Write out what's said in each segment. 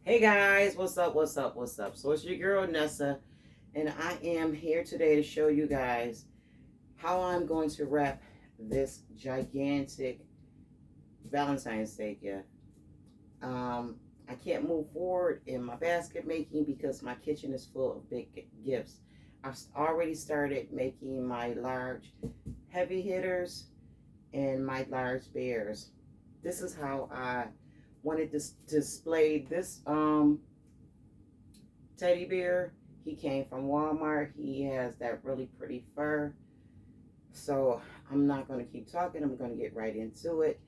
Hey guys, what's up, what's up, what's up? So it's your girl Nessa, and I am here today to show you guys how I'm going to wrap this gigantic Valentine's Day gift. I can't move forward in my basket making because my kitchen is full of big gifts. I've already started making my large heavy hitters and my large bears. This is how I wanted to display this teddy bear. He came from Walmart. He has that really pretty fur. So I'm not going to keep talking. I'm going to get right into it.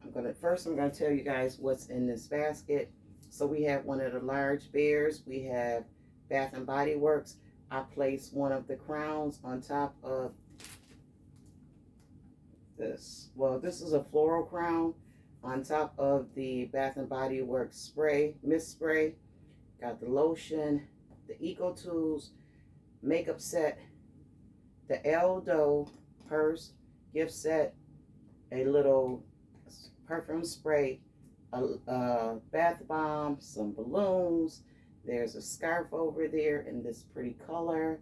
I'm going to tell you guys what's in this basket. So we have one of the large bears. We have Bath and Body Works. I placed one of the crowns on top of this. Well, this is a floral crown on top of the Bath and Body Works spray, mist spray. Got the lotion, the Eco Tools makeup set, the Eldo gift set, a little perfume spray, a bath bomb, some balloons. There's a scarf over there in this pretty color.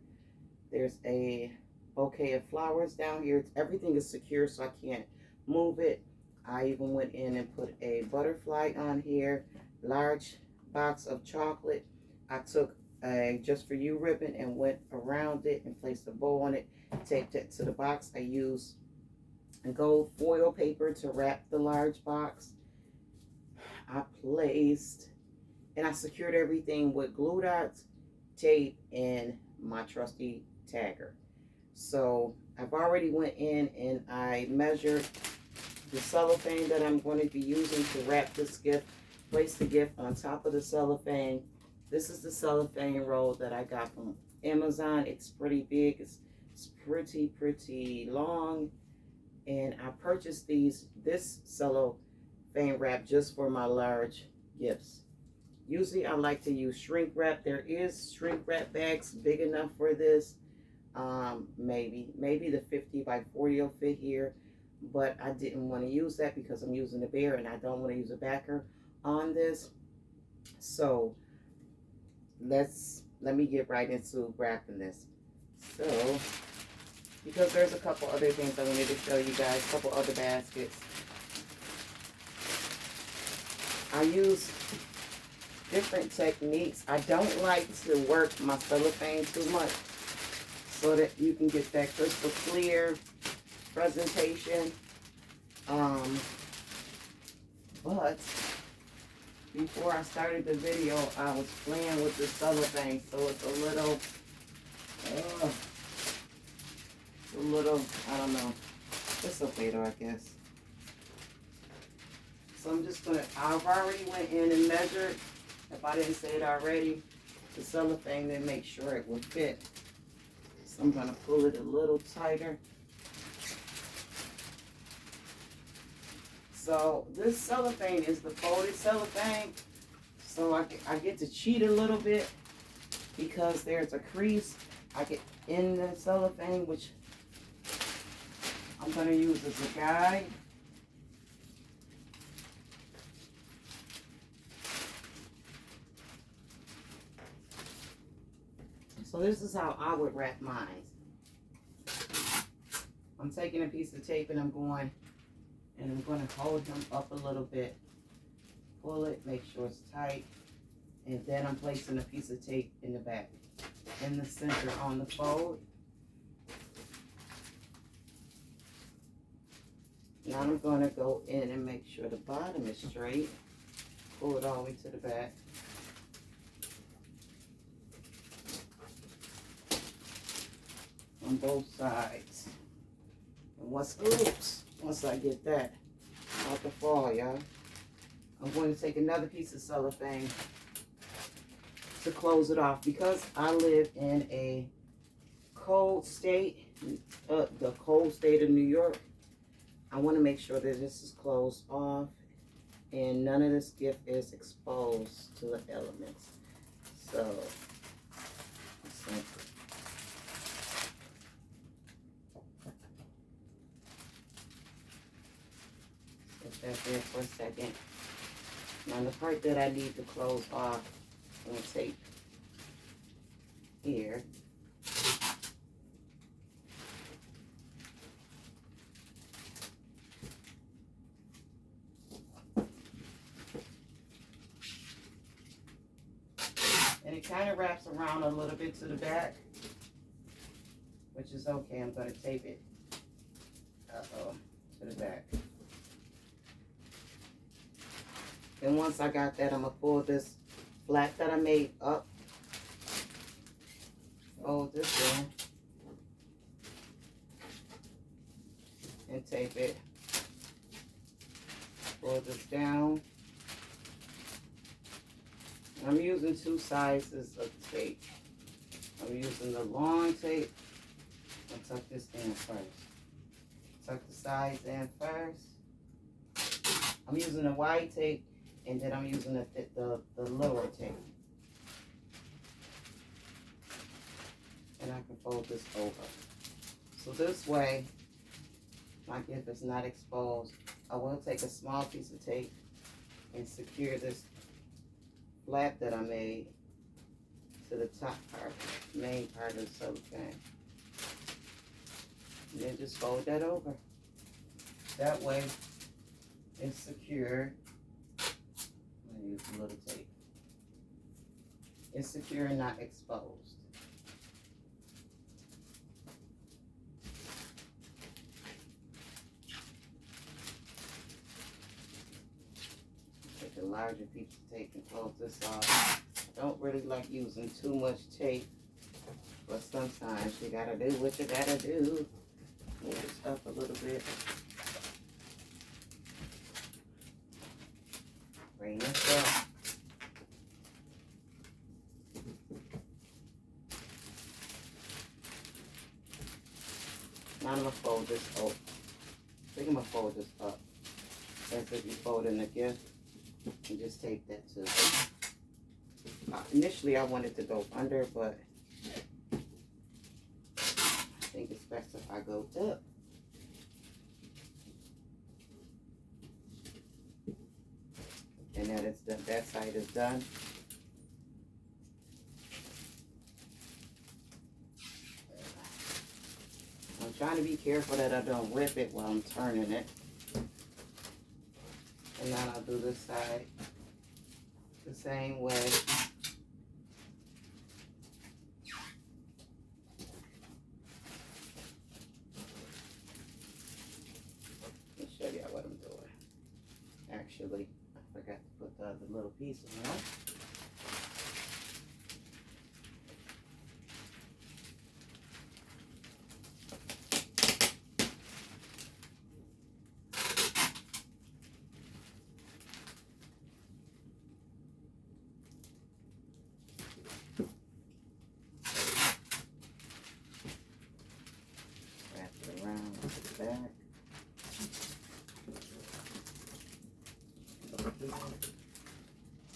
There's a bouquet of flowers down here. Everything is secure, so I can't move it. I even went in and put a butterfly on here, large box of chocolate. I took a Just For You ribbon and went around it and placed a bow on it, taped it to the box. I used gold foil paper to wrap the large box. I placed and I secured everything with glue dots, tape, and my trusty tagger. So I've already went in and I measured the cellophane that I'm going to be using to wrap this gift. Place the gift on top of the cellophane. This is the cellophane roll that I got from Amazon. It's pretty big. It's pretty long. And I purchased this cellophane wrap just for my large gifts. Usually I like to use shrink wrap. There is shrink wrap bags big enough for this. Maybe the 50 by 40 will fit here. But I didn't want to use that because I'm using the bear and I don't want to use a backer on this. So let me get right into wrapping this. So because there's a couple other things I wanted to show you guys, a couple other baskets. I use different techniques. I don't like to work my cellophane too much so that you can get that crystal clear presentation. But before I started the video, I was playing with the cellophane, so it's a little, I don't know. It's okay though, I guess. So I've already went in and measured, if I didn't say it already, the cellophane to make sure it would fit. So I'm gonna pull it a little tighter. So this cellophane is the folded cellophane. So I get to cheat a little bit because there's a crease I get in the cellophane, which I'm going to use as a guide. So this is how I would wrap mine. I'm taking a piece of tape and I'm going to hold him up a little bit. Pull it, make sure it's tight. And then I'm placing a piece of tape in the back, in the center on the fold. Now I'm going to go in and make sure the bottom is straight. Pull it all the way to the back. On both sides. And once I get that out the fall, y'all, I'm going to take another piece of cellophane to close it off. Because I live in a cold state, the cold state of New York, I want to make sure that this is closed off and none of this gift is exposed to the elements. So, set that there for a second. Now the part that I need to close off, I'm going to tape here. And it kind of wraps around a little bit to the back, which is okay. I'm going to tape it to the back. Then once I got that, I'm going to pull this flap that I made up, fold this in, and tape it. Pull this down. I'm using 2 sizes of tape. I'm using the long tape. I'll tuck this in first. Tuck the sides in first. I'm using the wide tape, and then I'm using the lower tape. And I can fold this over. So this way, my gift is not exposed. I will take a small piece of tape and secure this flap that I made to the top part, main part of the cellophane. And then just fold that over. That way it's secure. I'm gonna use a little tape. It's secure and not exposed. Take a larger piece of tape and close this off. I don't really like using too much tape, but sometimes you gotta do what you gotta do. Move this up a little bit. Bring this up. Now I'm gonna fold this over. I think I'm gonna fold this up. As if you fold in a gift. And just tape that too. Initially I wanted to go under, but I think it's best if I go up. And that is done. That side is done. I'm trying to be careful that I don't rip it while I'm turning it. And then I'll do this side the same way. Let me show you what I'm doing. Actually, I forgot to put the other little piece in there. Back.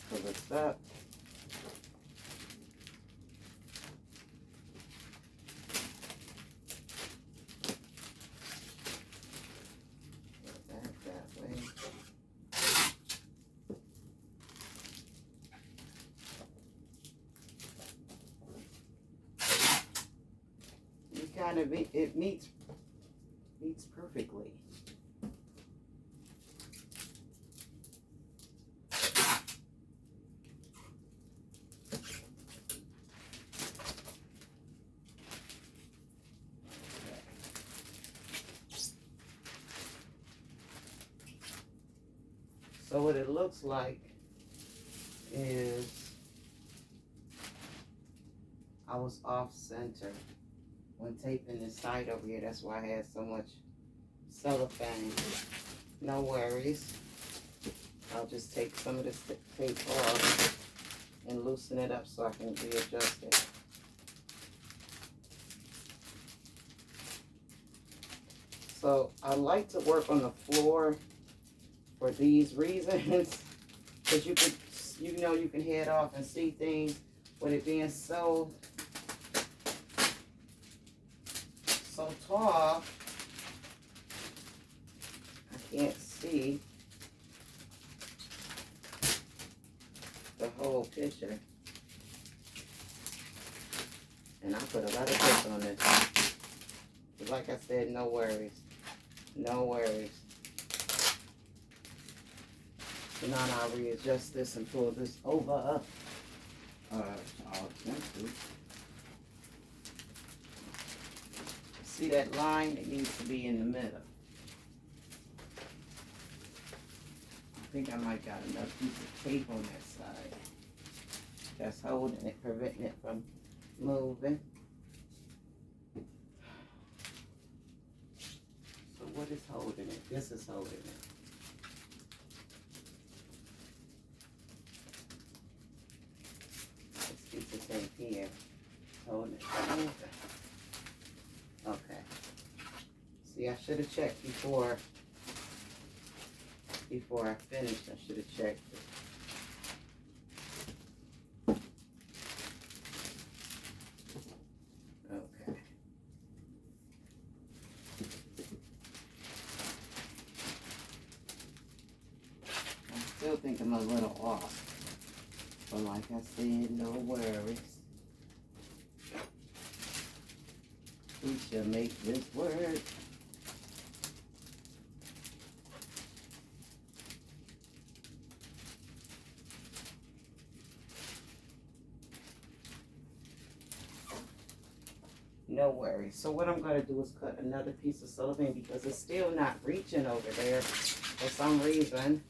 Pull this up. Back that way. You kind of it meets perfectly. So what it looks like is I was off center when taping this side over here. That's why I had so much cellophane. No worries. I'll just take some of this tape off and loosen it up so I can readjust it. So I like to work on the floor for these reasons, because you can head off and see things with it being so tall. I can't see. picture. And I put a lot of tape on this. But like I said, no worries. No worries. So now I'll readjust this and pull this over. I'll attempt to. See that line? It needs to be in the middle. I think I might got enough piece of tape on that side. That's holding it, preventing it from moving. So what is holding it? This is holding it. This piece of tape here. Holding it from moving. Okay. See, I should have checked before I finished. I should have checked it. Okay. I still think I'm a little off. But like I said, no worries. We shall make this work. No worries. So what I'm going to do is cut another piece of cellophane because it's still not reaching over there for some reason.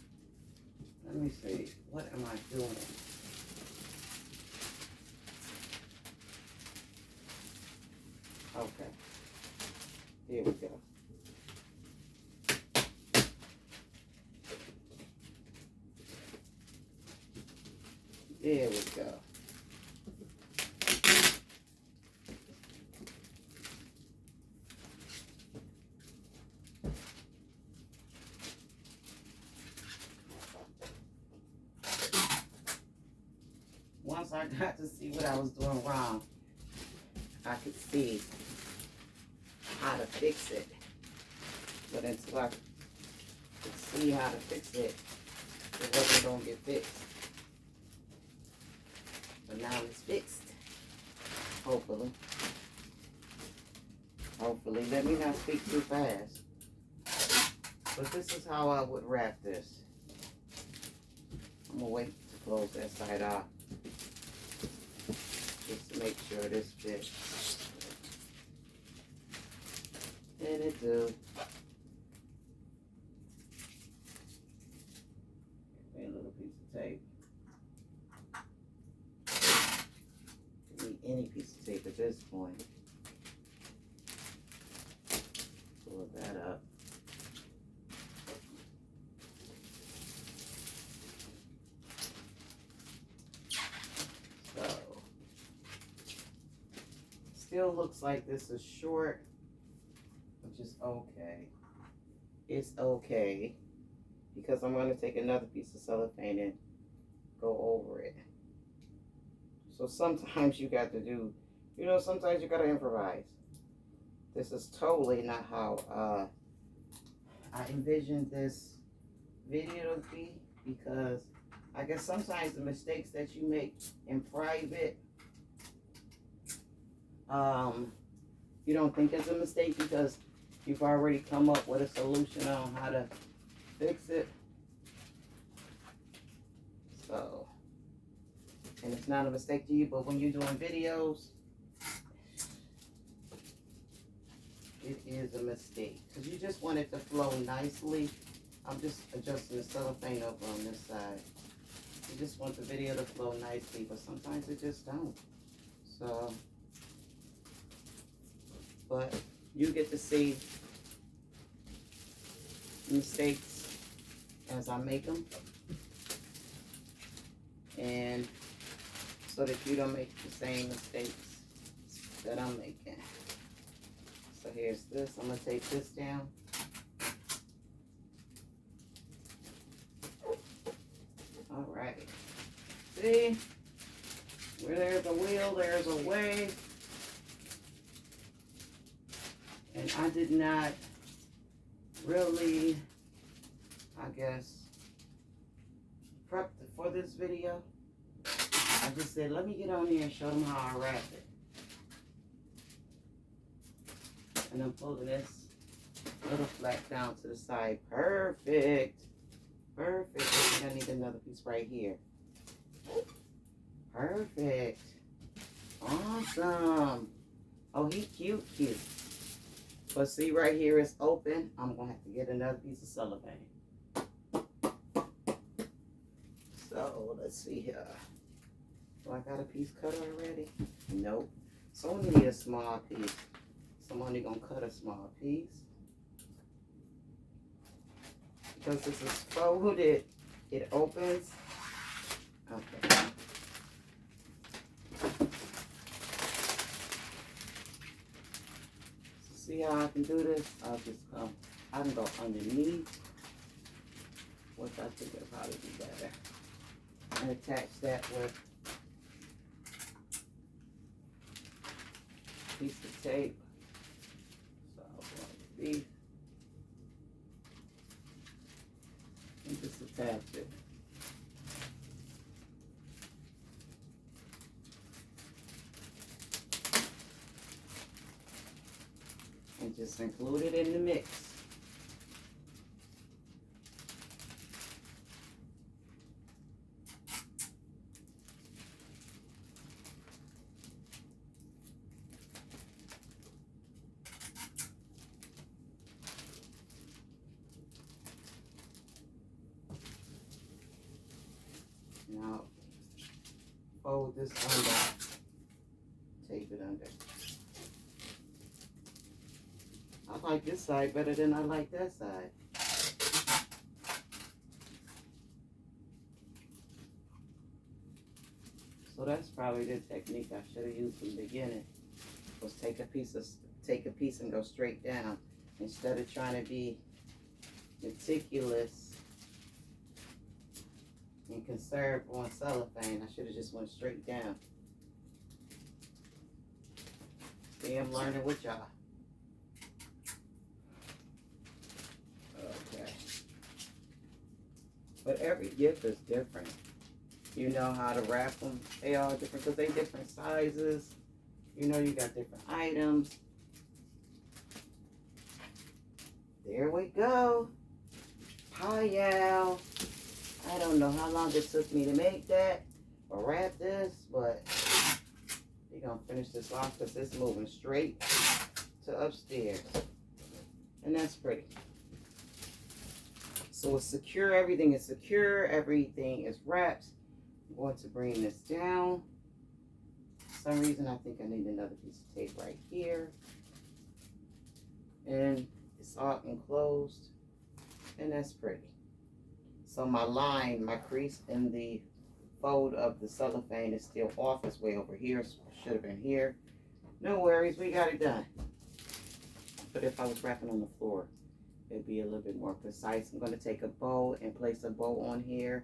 Let me see. What am I doing? Okay. Here we go. There we go. Once I got to see what I was doing wrong, I could see how to fix it. But until I could see how to fix it, it wasn't going to get fixed. But now it's fixed. Hopefully. Hopefully. Let me not speak too fast. But this is how I would wrap this. I'm going to wait to close that side off. Just to make sure this fits. And it do. Give me a little piece of tape. Give me any piece of tape at this point. Pull that up. So, still looks like this is short, which is okay. It's okay because I'm going to take another piece of cellophane and go over it. So sometimes you got to do, you know, sometimes you got to improvise. This is totally not how I envisioned this video to be, because I guess sometimes the mistakes that you make in private, you don't think it's a mistake because you've already come up with a solution on how to fix it. So, and it's not a mistake to you, but when you're doing videos, it is a mistake. Because you just want it to flow nicely. I'm just adjusting the cellophane over on this side. You just want the video to flow nicely, but sometimes it just don't. So, but you get to see mistakes as I make them, and so that you don't make the same mistakes that I'm making. So here's this. I'm going to take this down. All right. See? Where there's a will, there's a way. And I did not really, I guess, prep for this video. just said, let me get on there and show them how I wrap it. And I'm pulling this little flap down to the side. Perfect. Perfect. I think I need another piece right here. Perfect. Awesome. Oh, he cute. But see right here, it's open. I'm going to have to get another piece of cellophane. So, let's see here. Do I got a piece cut already? Nope. So I need a small piece. So I'm only going to cut a small piece. Because this is folded, it opens. Okay. So see how I can do this? I can go underneath, which I think will probably be better. And attach that with a piece of tape. So I'm going to be, and just attach it. And just include it in the mix. Now, fold this under, tape it under. I like this side better than I like that side. So that's probably the technique I should have used from the beginning. Was take a piece and go straight down instead of trying to be meticulous and conserve on cellophane. I should have just went straight down. See, I'm learning with y'all. Okay. But every gift is different. You know how to wrap them. They all different because they different sizes. You know you got different items. There we go. Hi-yow. I don't know how long it took me to make that or wrap this, but we're going to finish this off because it's moving straight to upstairs. And that's pretty. So it's secure. Everything is secure. Everything is wrapped. I'm going to bring this down. For some reason, I think I need another piece of tape right here. And it's all enclosed. And that's pretty. So my line, my crease in the fold of the cellophane is still off. It's way over here. Should have been here. No worries, we got it done. But if I was wrapping on the floor, it'd be a little bit more precise. I'm going to take a bow and place a bow on here.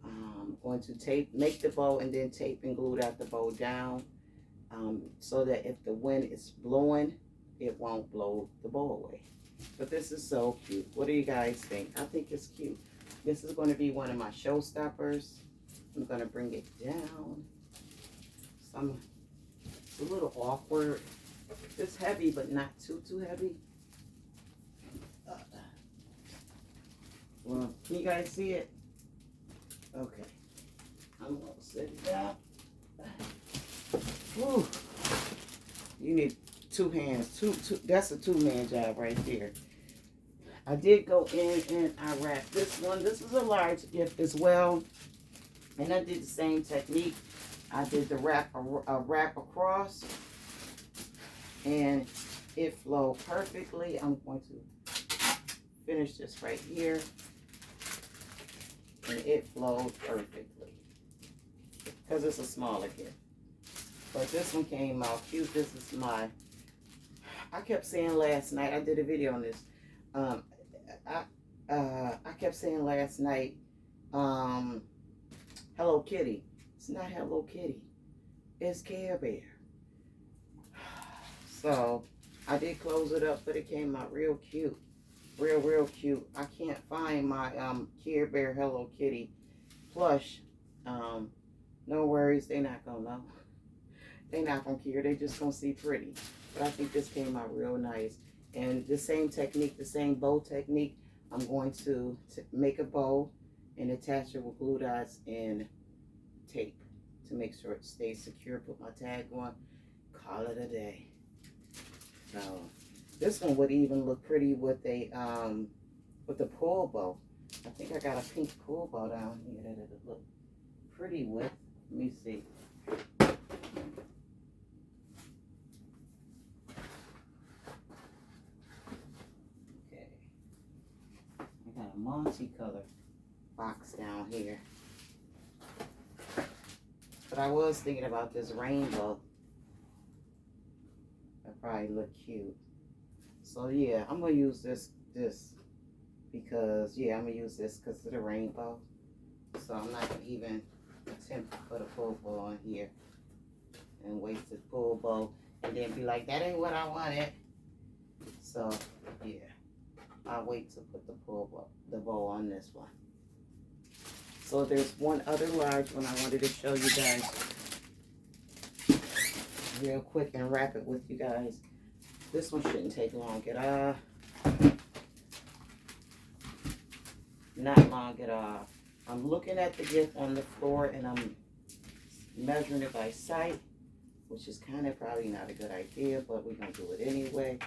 I'm going to make the bow and then tape and glue that the bow down so that if the wind is blowing, it won't blow the bow away. But this is so cute. What do you guys think? I think it's cute. This is going to be one of my showstoppers. I'm going to bring it down. It's a little awkward. It's heavy, but not too heavy. Well, can you guys see it? Okay. I'm going to set it down. Whew. You need two hands. That's a two-man job right there. I did go in and I wrapped this one. This is a large gift as well. And I did the same technique. I did the wrap across. And it flowed perfectly. I'm going to finish this right here. And it flowed perfectly. Because it's a smaller gift. But this one came out cute. This is my... I kept saying last night, I did a video on this. I kept saying last night, Hello Kitty. It's not Hello Kitty. It's Care Bear. So, I did close it up, but it came out real cute. Real cute. I can't find my Care Bear Hello Kitty plush No worries, they not gonna know. They not gonna care, they just gonna see pretty. But I think this came out real nice. And the same technique, the same bow technique, I'm going to make a bow and attach it with glue dots and tape to make sure it stays secure. Put my tag on, call it a day. So this one would even look pretty with a with the pull bow. I think I got a pink pull bow down here that it'll look pretty with. Let me see. Okay, I got a multi-color box down here. But I was thinking about this rainbow. That probably look cute. So yeah, I'm gonna use this because yeah, I'm gonna use this because of the rainbow. So I'm not gonna even attempt to put a pull bow on here and waste the pull bow and then be like, that ain't what I wanted. So yeah, I'll wait to put the bow on this one. So there's one other large one I wanted to show you guys real quick and wrap it with you guys. This one shouldn't take long at all. Not long at all. I'm looking at the gift on the floor and I'm measuring it by sight, which is kind of probably not a good idea, but we're going to do it anyway.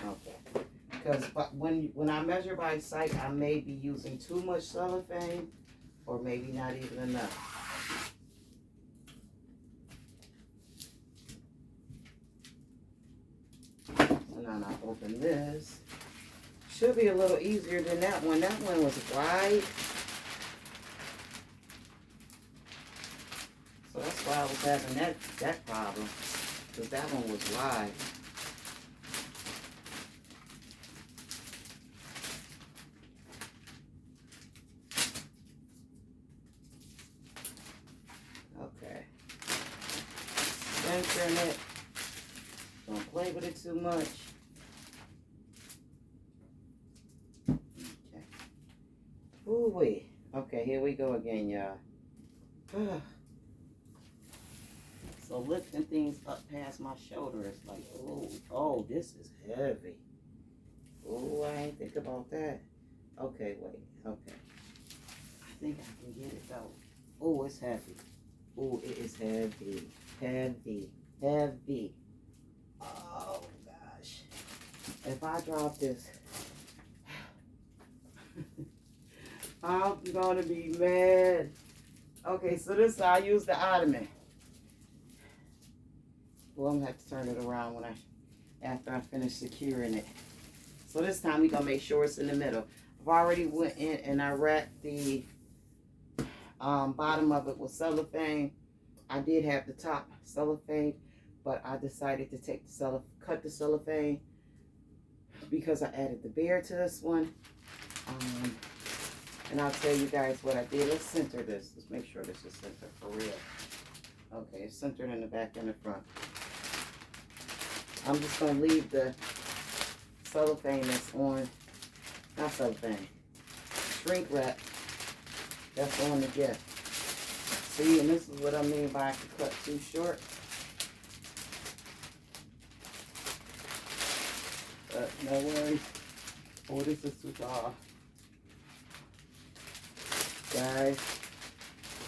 Okay. Because when I measure by sight, I may be using too much cellophane or maybe not even enough. So now I open this. Should be a little easier than that one. That one was wide. So that's why I was having that problem. Because that one was wide. Okay. Centering it. Don't play with it too much. Okay. Ooh-wee. Okay, here we go again, y'all. So lifting things up past my shoulder is like, oh, this is heavy. Oh, I ain't think about that. Okay, wait, okay. I think I can get it though. Oh, it's heavy. Oh, it is heavy, heavy, heavy. Oh gosh. If I drop this, I'm gonna be mad. Okay, so this I use the ottoman. Well, I'm gonna have to turn it around after I finish securing it. So this time we're gonna make sure it's in the middle. I've already went in and I wrapped the bottom of it with cellophane. I did have the top cellophane, but I decided to take cut the cellophane because I added the bear to this one. And I'll tell you guys what I did. Let's center this. Let's make sure this is centered for real. Okay, it's centered in the back and the front. I'm just going to leave the cellophane that's on, not cellophane, shrink wrap that's on the gift. See, and this is what I mean by I could cut too short. But no worries. Oh, this is too tall. Guys,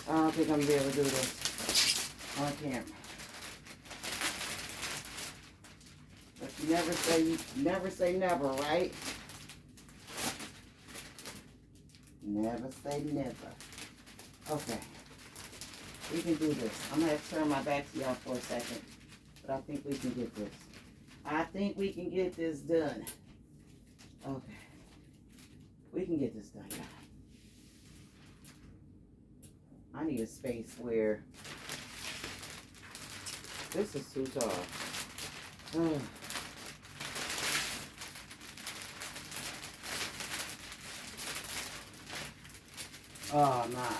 I don't think I'm going to be able to do this on camera. But you never say never, right? Never say never. Okay. We can do this. I'm going to have to turn my back to y'all for a second. But I think we can get this. I think we can get this done. Okay. We can get this done, y'all. I need a space where this is too tall. Oh. Oh my,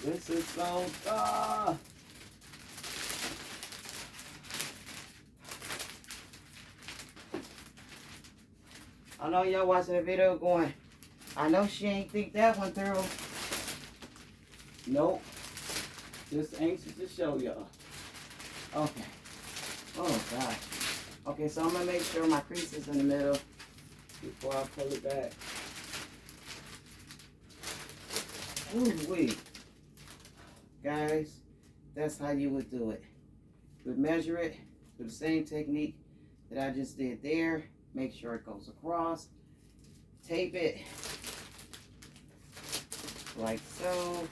this is so tall. I know y'all watching the video going, I know she ain't think that one through. Nope. Just anxious to show y'all. Okay. Oh, gosh. Okay, so I'm going to make sure my crease is in the middle before I pull it back. Ooh, wait. Guys, that's how you would do it. You would measure it with the same technique that I just did there. Make sure it goes across. Tape it like so.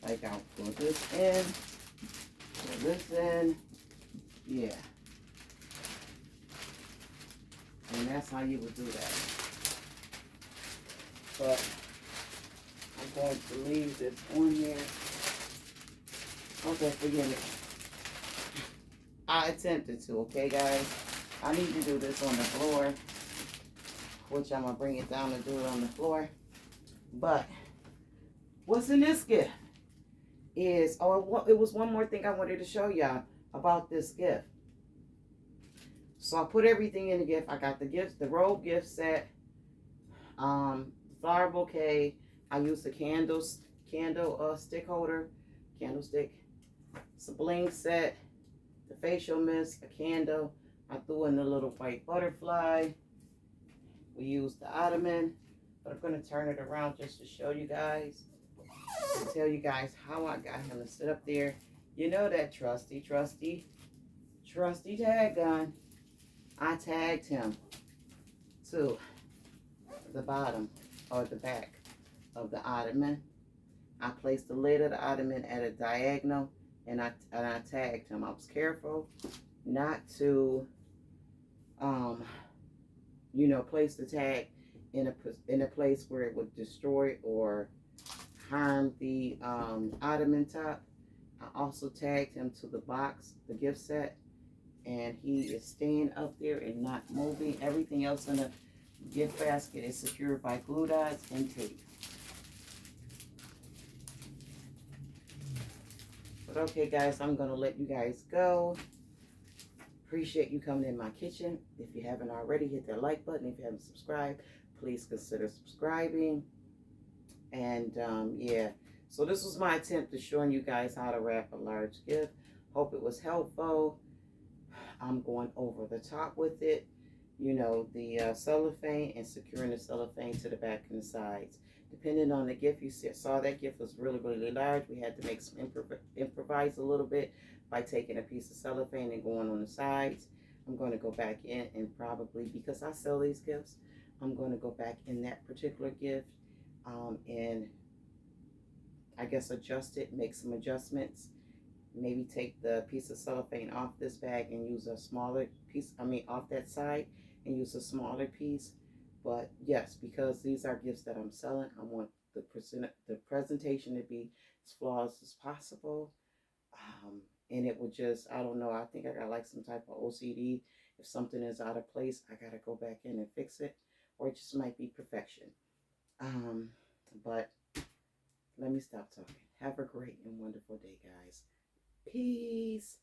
Like I'll put this in, put this in. Yeah. And that's how you would do that. But I'm going to leave this on here. Okay, forget it. I attempted to, okay, guys? I need to do this on the floor, which I'm going to bring it down and do it on the floor. But what's in this gift is, it was one more thing I wanted to show y'all about this gift. So I put everything in the gift. I got the gifts, the robe gift set, flower bouquet. I used the candle stick holder, candlestick. It's a bling set, the facial mist, a candle. I threw in the little white butterfly. We used the ottoman, but I'm going to turn it around just to show you guys, to tell you guys how I got him to sit up there. You know that trusty tag gun. I tagged him to the bottom or the back of the ottoman. I placed the lid of the ottoman at a diagonal, and I tagged him. I was careful not to, place the tag in a place where it would destroy or harm the ottoman top. I also tagged him to the box, the gift set, and he is staying up there and not moving. Everything else in the gift basket is secured by glue dots and tape. But okay, guys, I'm going to let you guys go. Appreciate you coming in my kitchen. If you haven't already, hit that like button. If you haven't subscribed, please consider subscribing. And yeah, so this was my attempt to showing you guys how to wrap a large gift. Hope it was helpful. I'm going over the top with it. The cellophane, and securing the cellophane to the back and the sides. Depending on the gift, you saw that gift was really, really large. We had to make some improvise a little bit by taking a piece of cellophane and going on the sides. I'm going to go back in and probably, because I sell these gifts, I'm going to go back in that particular gift and I guess adjust it, make some adjustments. Maybe take the piece of cellophane off this bag and use a smaller piece, off that side, and use a smaller piece. But yes, because these are gifts that I'm selling, I want the presentation to be as flawless as possible. And it would just, I don't know, I think I got like some type of OCD. If something is out of place, I got to go back in and fix it. Or it just might be perfection. But let me stop talking. Have a great and wonderful day, guys. Peace.